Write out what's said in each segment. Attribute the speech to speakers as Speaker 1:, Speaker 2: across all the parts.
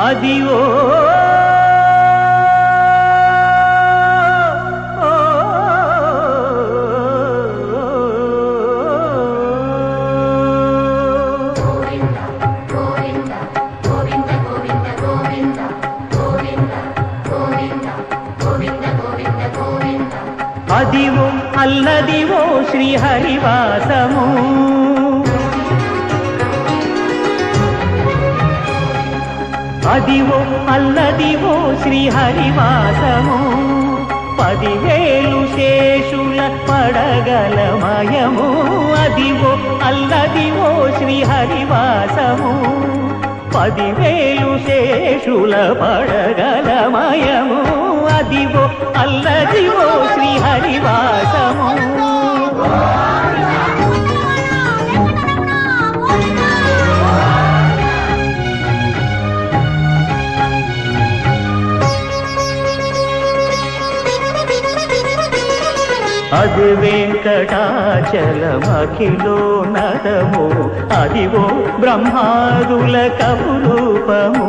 Speaker 1: అదివో అదివో అల్లదివో శ్రీహరివాసము అదివో అల్లదివో శ్రీహరివాసము 10,000 శేషుల పడగలమయము అదివో అల్లదివో శ్రీహరివాసము 10,000 శేషుల పడగలమయము అదివో అల్లదివో శ్రీహరివాసము అది వెంకటాచలమఖిలో నదము అదివో బ్రహ్మాదుల కపురూపము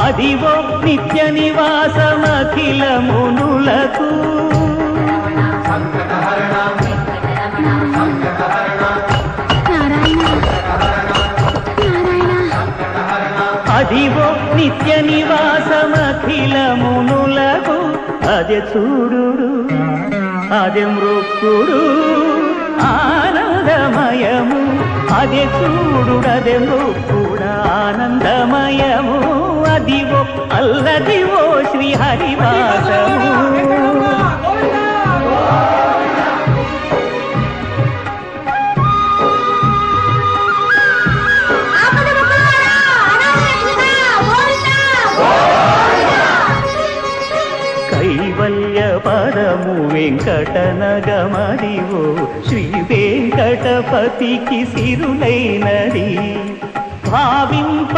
Speaker 1: అదివో నిత్య నివాసమఖిల మునులకు అదివో నిత్య నివాసమఖిల మునులకు అదే చూడు అదే మృక్కుడు ఆనందమయము అదే చూడు అదే మృక్కుడు ఆనందమయము అదివో అల్లదివో శ్రీహరివాసము కైవల్య పదము వెంకటనగమదివో శ్రీ వెంకటపతికి సిరులైనది భావింప